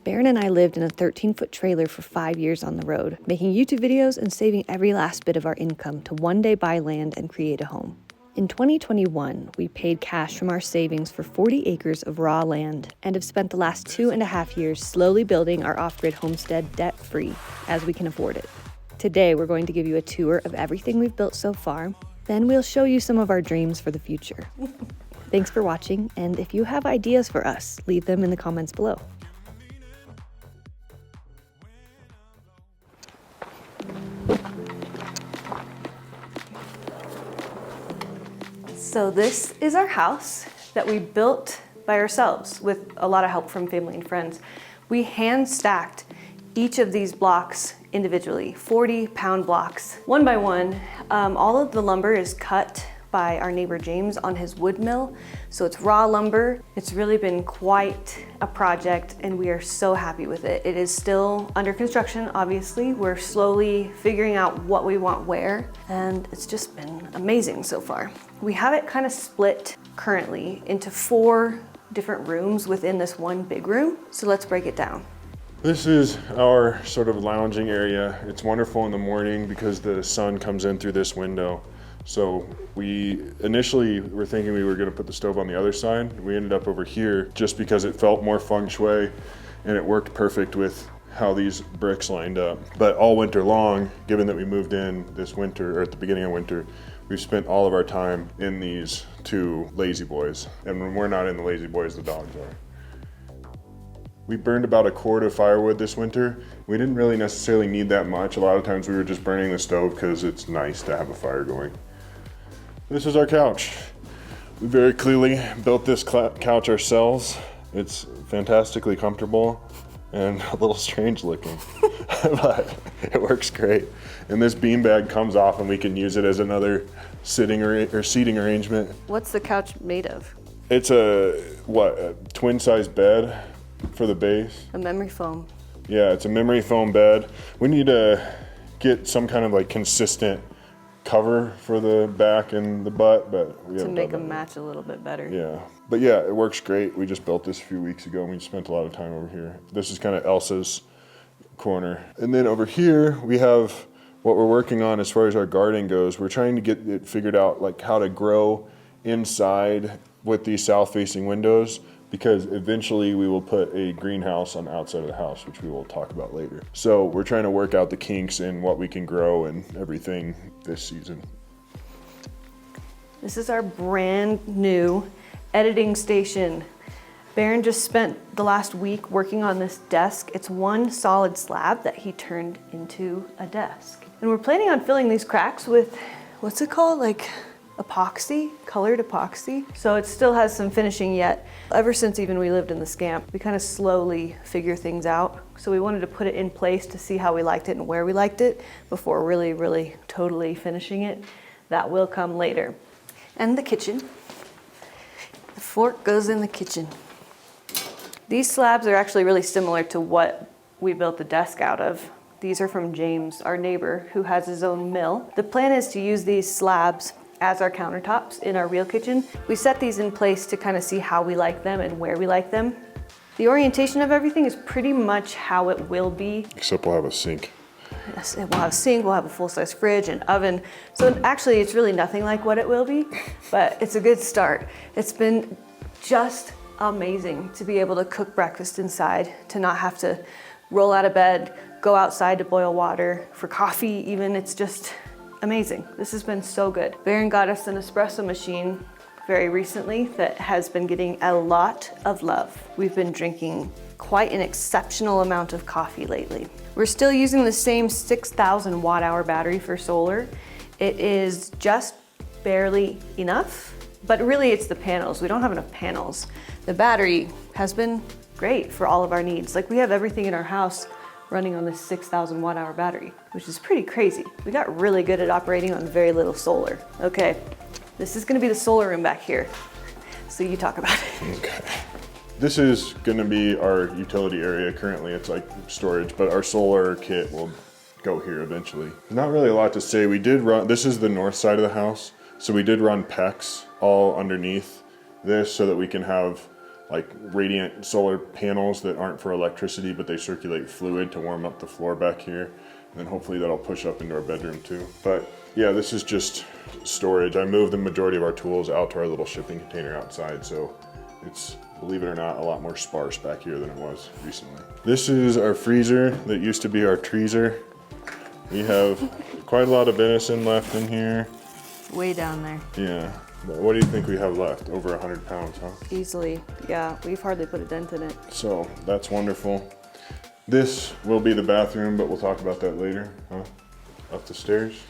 Barron and I lived in a 13-foot trailer for 5 years on the road, making YouTube videos and saving every last bit of our income to one day buy land and create a home. In 2021, we paid cash from our savings for 40 acres of raw land and have spent the last 2.5 years slowly building our off-grid homestead debt-free as we can afford it. Today, we're going to give you a tour of everything we've built so far. Then we'll show you some of our dreams for the future. Thanks for watching, and if you have ideas for us, leave them in the comments below. So this is our house that we built by ourselves with a lot of help from family and friends. We hand stacked each of these blocks individually, 40-pound blocks, one by one. All of the lumber is cut by our neighbor James on his wood mill. So it's raw lumber. It's really been quite a project and we are so happy with it. It is still under construction, obviously. We're slowly figuring out what we want where, and it's just been amazing so far. We have it kind of split currently into 4 different rooms within this one big room. So let's break it down. This is our sort of lounging area. It's wonderful in the morning because the sun comes in through this window. So we initially were thinking we were going to put the stove on the other side. We ended up over here just because it felt more feng shui and it worked perfect with how these bricks lined up. But all winter long, given that we moved in this winter or at the beginning of winter, we've spent all of our time in these 2 lazy boys. And when we're not in the lazy boys, the dogs are. We burned about a quart of firewood this winter. We didn't really necessarily need that much. A lot of times we were just burning the stove because it's nice to have a fire going. This is our couch. We very clearly built this couch ourselves. It's fantastically comfortable and a little strange looking, but it works great. And this beanbag comes off and we can use it as another sitting or seating arrangement. What's the couch made of? It's a twin size bed for the base. A memory foam. Yeah, it's a memory foam bed. We need to get some kind of like consistent cover for the back and the butt, but we to make them match a little bit better. Yeah, but yeah, it works great. We just built this a few weeks ago and we spent a lot of time over here. This is kind of Elsa's corner. And then over here, we have what we're working on as far as our garden goes. We're trying to get it figured out, like how to grow inside with these south-facing windows, because eventually we will put a greenhouse on the outside of the house, which we will talk about later. So we're trying to work out the kinks in what we can grow and everything this season. This is our brand new editing station. Barron just spent the last week working on this desk. It's one solid slab that he turned into a desk. And we're planning on filling these cracks with, what's it called? Like epoxy, colored epoxy. So it still has some finishing yet. Ever since even we lived in the Scamp, we kind of slowly figure things out. So we wanted to put it in place to see how we liked it and where we liked it before really totally finishing it. That will come later. And the kitchen. The fork goes in the kitchen. These slabs are actually really similar to what we built the desk out of. These are from James, our neighbor, who has his own mill. The plan is to use these slabs as our countertops in our real kitchen. We set these in place to kind of see how we like them and where we like them. The orientation of everything is pretty much how it will be. Except we'll have a sink. Yes, we'll have a sink, we'll have a full-size fridge and oven. So actually it's really nothing like what it will be, but it's a good start. It's been just amazing to be able to cook breakfast inside, to not have to roll out of bed, go outside to boil water, for coffee even. It's just amazing. This has been so good. Barron got us an espresso machine very recently that has been getting a lot of love. We've been drinking quite an exceptional amount of coffee lately. We're still using the same 6,000 watt-hour battery for solar. It is just barely enough, but really it's the panels. We don't have enough panels. The battery has been great for all of our needs. Like, we have everything in our house running on this 6,000 watt-hour battery, which is pretty crazy. We got really good at operating on very little solar. Okay, this is gonna be the solar room back here. So you talk about it. Okay. This is gonna be our utility area. Currently it's like storage, but our solar kit will go here eventually. Not really a lot to say. We did run, this is the north side of the house, so we did run PEX all underneath this so that we can have like radiant solar panels that aren't for electricity, but they circulate fluid to warm up the floor back here. And then hopefully that'll push up into our bedroom too. But yeah, this is just storage. I moved the majority of our tools out to our little shipping container outside, so it's, believe it or not, a lot more sparse back here than it was recently. This is our freezer that used to be our treezer. We have quite a lot of venison left in here. Way down there. Yeah. But what do you think we have left? Over 100 pounds, huh? Easily. Yeah, we've hardly put a dent in it. So that's wonderful. This will be the bathroom, but we'll talk about that later, huh? Up the stairs.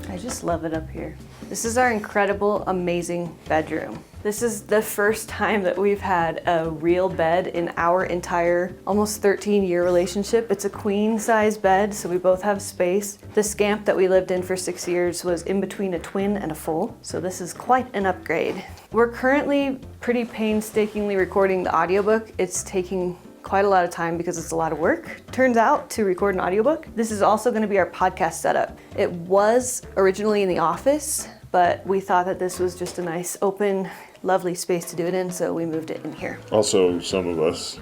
I just love it up here. This is our incredible, amazing bedroom. This is the first time that we've had a real bed in our entire almost 13-year relationship. It's a queen size bed, so we both have space. The Scamp that we lived in for 6 years was in between a twin and a full, so this is quite an upgrade. We're currently pretty painstakingly recording the audiobook. It's taking quite a lot of time because it's a lot of work, turns out, to record an audiobook. This is also going to be our podcast setup. It was originally in the office, but we thought that this was just a nice, open, lovely space to do it in, so we moved it in here. Also, some of us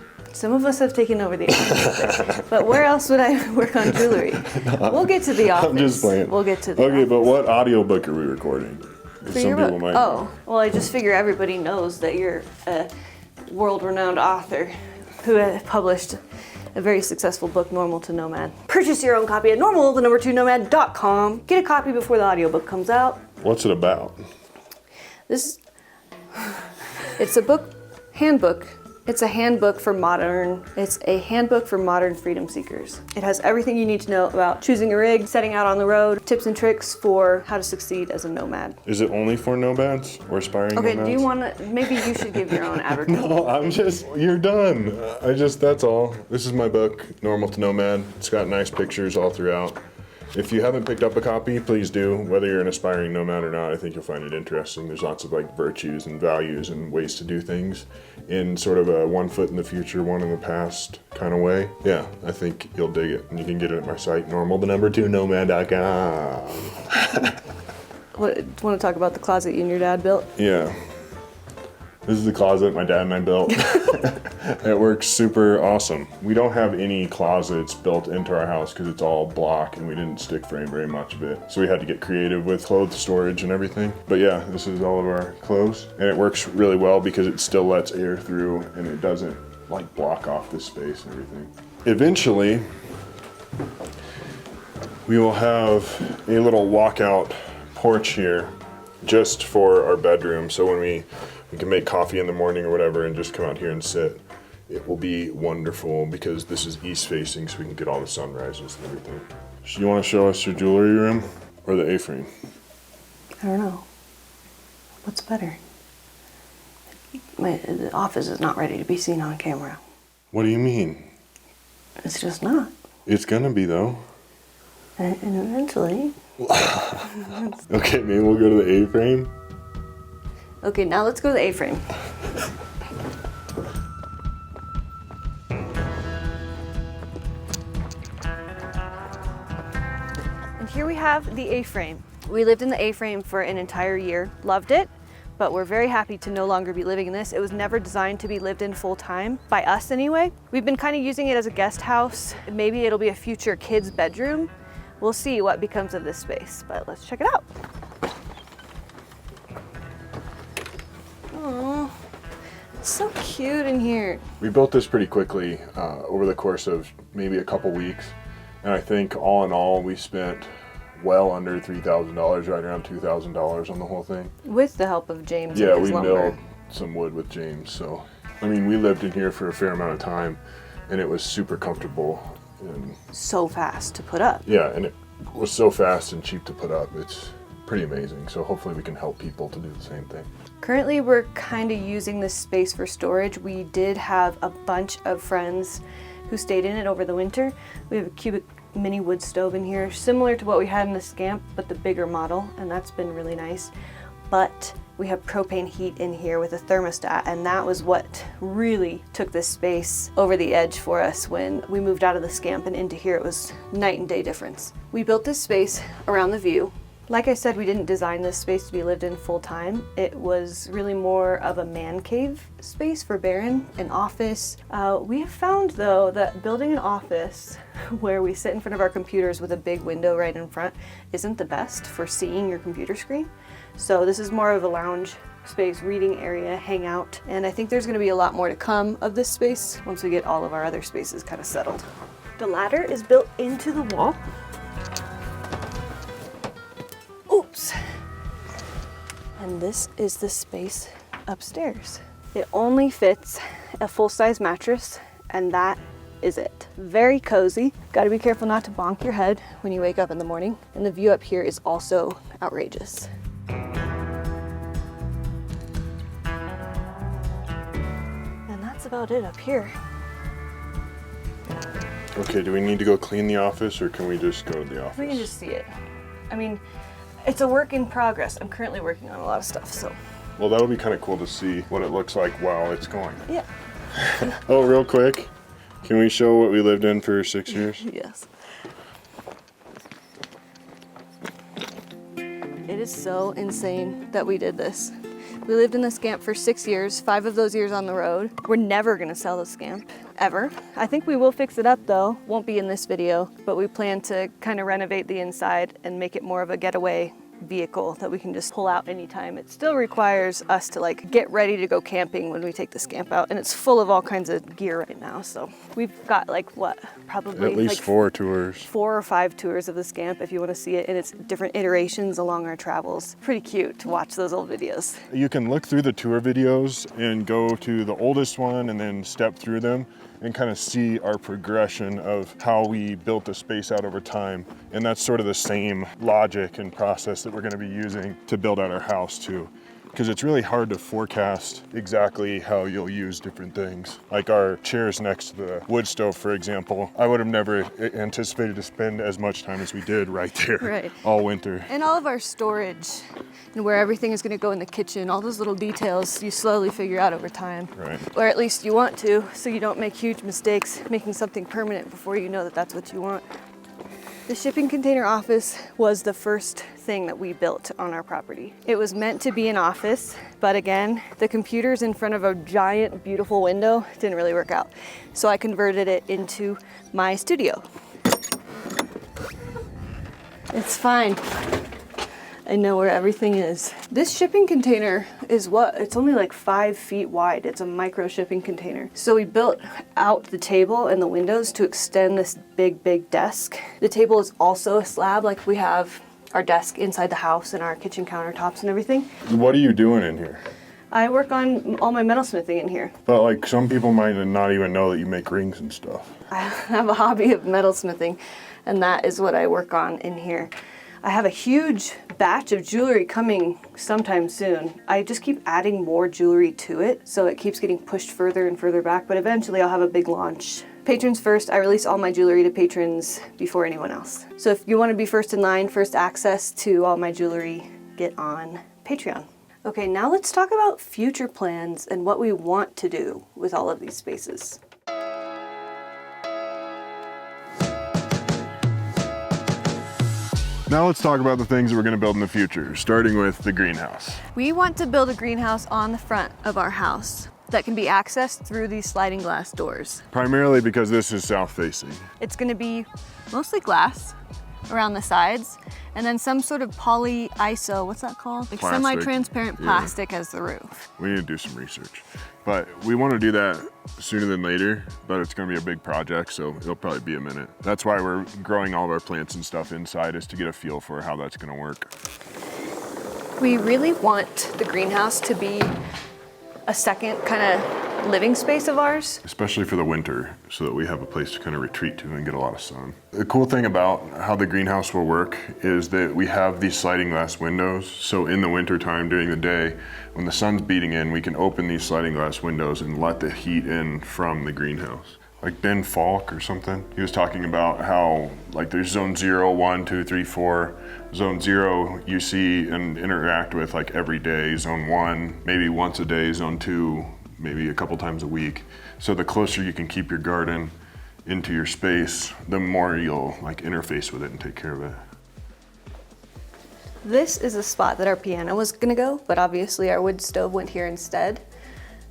have taken over the office. But where else would I work on jewelry? We'll get to the office. I'm just playing. We'll get to the Okay, office. but what audiobook are we recording? For your book? Oh, well, I just figure everybody knows that you're a world-renowned author who published a very successful book, Normal to Nomad. Purchase your own copy at normal2nomad.com. Get a copy before the audiobook comes out. What's it about? It's a handbook. It's a handbook for modern freedom seekers. It has everything you need to know about choosing a rig, setting out on the road, tips and tricks for how to succeed as a nomad. Is it only for nomads or aspiring nomads? Okay, do you want to, maybe you should give your own advertisement. No, you're done. That's all. This is my book, Normal to Nomad. It's got nice pictures all throughout. If you haven't picked up a copy, please do. Whether you're an aspiring nomad or not, I think you'll find it interesting. There's lots of like virtues and values and ways to do things in sort of a one foot in the future, one in the past kind of way. Yeah, I think you'll dig it. And you can get it at my site, normal2nomad.com. Want to talk about the closet you and your dad built? Yeah. This is the closet my dad and I built. It works super awesome. We don't have any closets built into our house because it's all block and we didn't stick frame very much of it. So we had to get creative with clothes storage and everything. But yeah, this is all of our clothes. And it works really well because it still lets air through and it doesn't like block off this space and everything. Eventually, we will have a little walkout porch here just for our bedroom. So when we can make coffee in the morning or whatever and just come out here and sit. It will be wonderful because this is east facing so we can get all the sunrises and everything. So you want to show us your jewelry room or the A-frame? I don't know. What's better? The office is not ready to be seen on camera. What do you mean? It's just not. It's gonna be though. And eventually. Okay, maybe we'll go to the A-frame. Okay, now let's go to the A-frame. And here we have the A-frame. We lived in the A-frame for an entire year, loved it, but we're very happy to no longer be living in this. It was never designed to be lived in full time, by us anyway. We've been kind of using it as a guest house. Maybe it'll be a future kid's bedroom. We'll see what becomes of this space, but let's check it out. Oh, it's so cute in here. We built this pretty quickly over the course of maybe a couple weeks. And I think all in all, we spent well under $3,000, right around $2,000 on the whole thing. With the help of James. Yeah, and his we lumber. milled some wood with James. So, I mean, we lived in here for a fair amount of time and it was super comfortable. And so fast to put up. yeah, and it was so fast and cheap to put up. It's pretty amazing. So hopefully we can help people to do the same thing. Currently, we're kind of using this space for storage. We did have a bunch of friends who stayed in it over the winter. We have a cubic mini wood stove in here, similar to what we had in the Scamp, but the bigger model, and that's been really nice. But we have propane heat in here with a thermostat, and that was what really took this space over the edge for us when we moved out of the Scamp and into here. It was night and day difference. We built this space around the view. Like I said, we didn't design this space to be lived in full time. It was really more of a man cave space for Barron, an office. We have found though that building an office where we sit in front of our computers with a big window right in front isn't the best for seeing your computer screen. So this is more of a lounge space, reading area, hangout, and I think there's going to be a lot more to come of this space once we get all of our other spaces kind of settled. The ladder is built into the wall. Oops. And this is the space upstairs. It only fits a full-size mattress, and that is it. Very cozy. Got to be careful not to bonk your head when you wake up in the morning. And the view up here is also outrageous. That's about it up here. Okay, do we need to go clean the office or can we just go to the office? We can just see it. I mean, it's a work in progress. I'm currently working on a lot of stuff, so. Well, that'll be kind of cool to see what it looks like while it's going. Yeah. Oh, real quick, can we show what we lived in for 6 years? Yes. It is so insane that we did this. We lived in the Scamp for 6 years, 5 of those years on the road. We're never gonna sell the Scamp, ever. I think we will fix it up though. Won't be in this video, but we plan to kind of renovate the inside and make it more of a getaway vehicle that we can just pull out anytime. It still requires us to like get ready to go camping when we take the Scamp out, and it's full of all kinds of gear right now. So we've got like what, probably At least like 4 tours. 4 or 5 tours of the Scamp if you want to see it in its different iterations along our travels. Pretty cute to watch those old videos. You can look through the tour videos and go to the oldest one and then step through them and kind of see our progression of how we built the space out over time. And that's sort of the same logic and process that we're gonna be using to build out our house too. Because it's really hard to forecast exactly how you'll use different things. Like our chairs next to the wood stove, for example, I would have never anticipated to spend as much time as we did right there all winter. And all of our storage and where everything is gonna go in the kitchen, all those little details you slowly figure out over time. Right. Or at least you want to, so you don't make huge mistakes making something permanent before you know that that's what you want. The shipping container office was the first thing that we built on our property. It was meant to be an office, but again, the computers in front of a giant, beautiful window didn't really work out. So I converted it into my studio. It's fine. I know where everything is. This shipping container is what? It's only like 5 feet wide. It's a micro shipping container. So we built out the table and the windows to extend this big, big desk. The table is also a slab, like we have our desk inside the house and our kitchen countertops and everything. What are you doing in here? I work on all my metalsmithing in here. But like some people might not even know that you make rings and stuff. I have a hobby of metalsmithing, and that is what I work on in here. I have a huge batch of jewelry coming sometime soon. I just keep adding more jewelry to it, so it keeps getting pushed further and further back, but eventually I'll have a big launch. Patrons first, I release all my jewelry to patrons before anyone else. So if you want to be first in line, first access to all my jewelry, get on Patreon. Okay, now let's talk about future plans and what we want to do with all of these spaces. Now let's talk about the things that we're going to build in the future, starting with the greenhouse. We want to build a greenhouse on the front of our house that can be accessed through these sliding glass doors. Primarily because this is south facing. It's going to be mostly glass around the sides, and then some sort of poly-iso, what's that called? Like Plastic. semi-transparent plastic as the roof. We need to do some research. But we want to do that sooner than later, but it's going to be a big project, so it'll probably be a minute. That's why we're growing all of our plants and stuff inside, is to get a feel for how that's going to work. We really want the greenhouse to be a second kind of living space of ours. Especially for the winter, so that we have a place to kind of retreat to and get a lot of sun. The cool thing about how the greenhouse will work is that we have these sliding glass windows, so in the winter time during the day, when the sun's beating in, we can open these sliding glass windows and let the heat in from the greenhouse. Like Ben Falk or something, he was talking about how like there's zone 0, 1, 2, 3, 4. Zone 0 you see and interact with like every day. Zone 1, maybe once a day. Zone 2, maybe a couple times a week. So the closer you can keep your garden into your space, the more you'll like interface with it and take care of it. This is a spot that our piano was gonna go, but obviously our wood stove went here instead.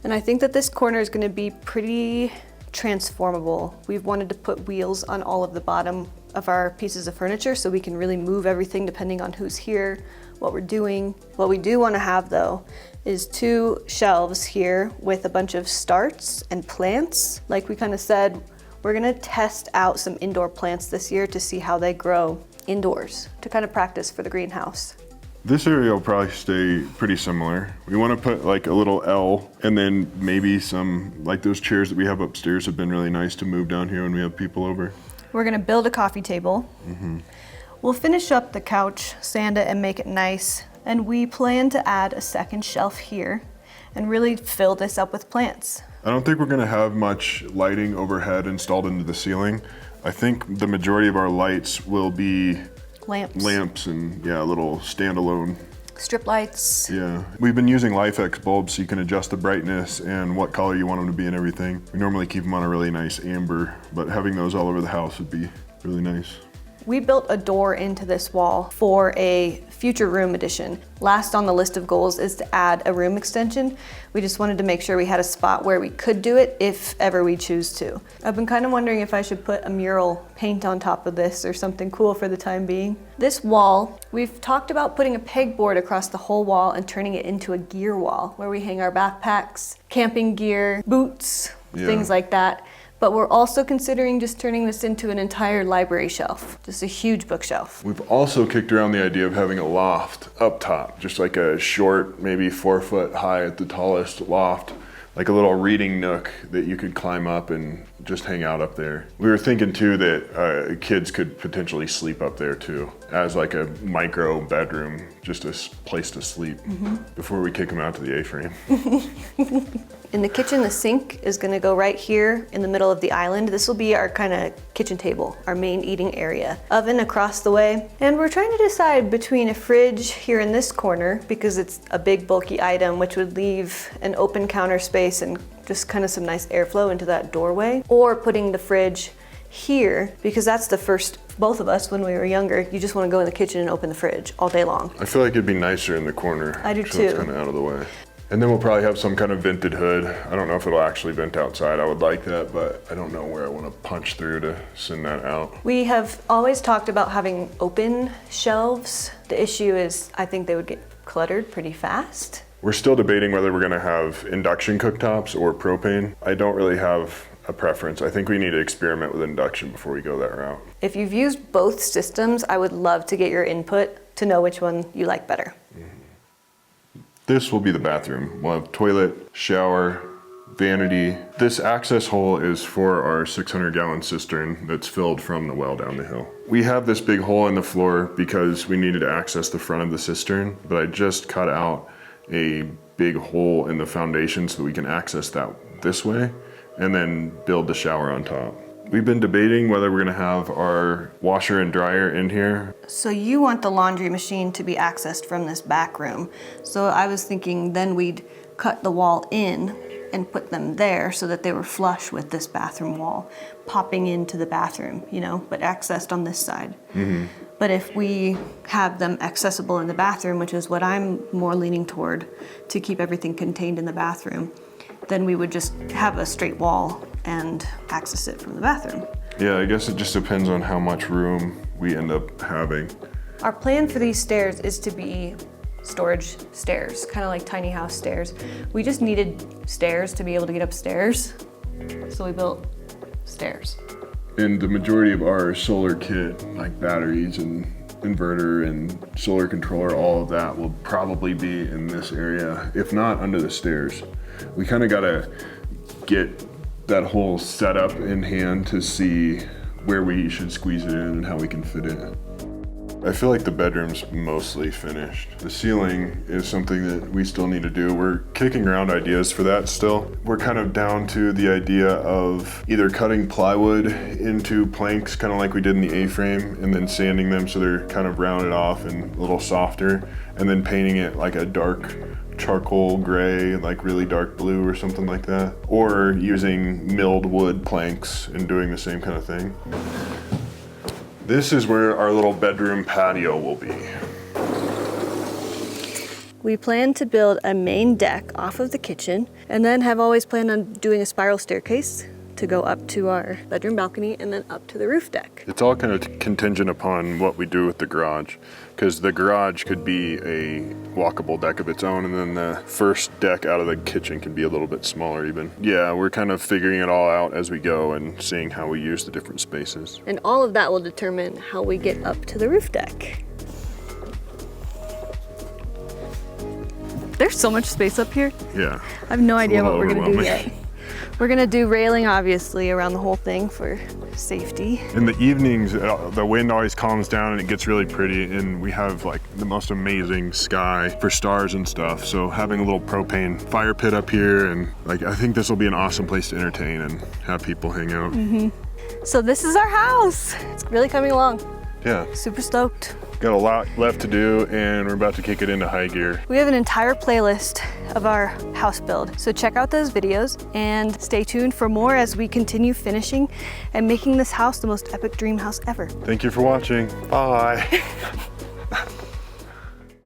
And I think that this corner is gonna be pretty transformable. We've wanted to put wheels on all of the bottom of our pieces of furniture so we can really move everything depending on who's here, what we're doing. What we do wanna have though is 2 shelves here with a bunch of starts and plants. Like we kind of said, we're gonna test out some indoor plants this year to see how they grow indoors, to kind of practice for the greenhouse. This area will probably stay pretty similar. We want to put like a little L, and then maybe some, like those chairs that we have upstairs have been really nice to move down here when we have people over. We're gonna build a coffee table. We'll finish up the couch, sand it and make it nice. And we plan to add a second shelf here and really fill this up with plants. I don't think we're gonna have much lighting overhead installed into the ceiling. I think the majority of our lights will be lamps and yeah, little standalone strip lights. Yeah, we've been using LifeX bulbs so you can adjust the brightness and what color you want them to be and everything. We normally keep them on a really nice amber, but having those all over the house would be really nice. We built a door into this wall for a future room addition. Last on the list of goals is to add a room extension. We just wanted to make sure we had a spot where we could do it if ever we choose to. I've been kind of wondering if I should put a mural paint on top of this or something cool for the time being. This wall, we've talked about putting a pegboard across the whole wall and turning it into a gear wall where we hang our backpacks, camping gear, boots, things like that. But we're also considering just turning this into an entire library shelf, just a huge bookshelf. We've also kicked around the idea of having a loft up top, just like a short, maybe 4 foot high at the tallest loft, like a little reading nook that you could climb up and just hang out up there. We were thinking too that kids could potentially sleep up there too, as like a micro bedroom, just a place to sleep before we kick them out to the A-frame. In the kitchen, the sink is gonna go right here in the middle of the island. This will be our kind of kitchen table, our main eating area. Oven across the way. And we're trying to decide between a fridge here in this corner, because it's a big bulky item, which would leave an open counter space and just kind of some nice airflow into that doorway, or putting the fridge here, because that's the first, both of us when we were younger, you just want to go in the kitchen and open the fridge all day long. I feel like it'd be nicer in the corner. I do so too. It's kind of out of the way. And then we'll probably have some kind of vented hood. I don't know if it'll actually vent outside. I would like that, but I don't know where I want to punch through to send that out. We have always talked about having open shelves. The issue is I think they would get cluttered pretty fast. We're still debating whether we're going to have induction cooktops or propane. I don't really have a preference. I think we need to experiment with induction before we go that route. If you've used both systems, I would love to get your input to know which one you like better. This will be the bathroom. We'll have toilet, shower, vanity. This access hole is for our 600-gallon cistern that's filled from the well down the hill. We have this big hole in the floor because we needed to access the front of the cistern, but I just cut out a big hole in the foundation so that we can access that this way and then build the shower on top. We've been debating whether we're gonna have our washer and dryer in here. So you want the laundry machine to be accessed from this back room. So I was thinking then we'd cut the wall in and put them there so that they were flush with this bathroom wall, popping into the bathroom, you know, but accessed on this side. But if we have them accessible in the bathroom, which is what I'm more leaning toward, to keep everything contained in the bathroom, then we would just have a straight wall and access it from the bathroom. Yeah, I guess it just depends on how much room we end up having. Our plan for these stairs is to be storage stairs, kind of like tiny house stairs. We just needed stairs to be able to get upstairs, so we built stairs. And the majority of our solar kit, like batteries and inverter and solar controller, all of that will probably be in this area, if not under the stairs. We kind of gotta get that whole setup in hand to see where we should squeeze it in and how we can fit it. I feel like the bedroom's mostly finished. The ceiling is something that we still need to do. We're kicking around ideas for that still. We're kind of down to the idea of either cutting plywood into planks, kind of like we did in the A-frame, and then sanding them so they're kind of rounded off and a little softer, and then painting it like a dark charcoal gray, like really dark blue or something like that. Or using milled wood planks and doing the same kind of thing. This is where our little bedroom patio will be. We plan to build a main deck off of the kitchen and then have always planned on doing a spiral staircase to go up to our bedroom balcony and then up to the roof deck. It's all kind of contingent upon what we do with the garage, because the garage could be a walkable deck of its own, and then the first deck out of the kitchen can be a little bit smaller even. Yeah, we're kind of figuring it all out as we go and seeing how we use the different spaces. And all of that will determine how we get up to the roof deck. There's so much space up here. Yeah. I have no idea what we're gonna do overwhelming. yet. We're gonna do railing, obviously, around the whole thing for safety. In the evenings, the wind always calms down and it gets really pretty, and we have like the most amazing sky for stars and stuff. So having a little propane fire pit up here, and like I think this will be an awesome place to entertain and have people hang out. So this is our house. It's really coming along. Yeah, Super stoked. got a lot left to do, and we're about to kick it into high gear. We have an entire playlist of our house build, so check out those videos and stay tuned for more as we continue finishing and making this house the most epic dream house ever. Thank you for watching. Bye.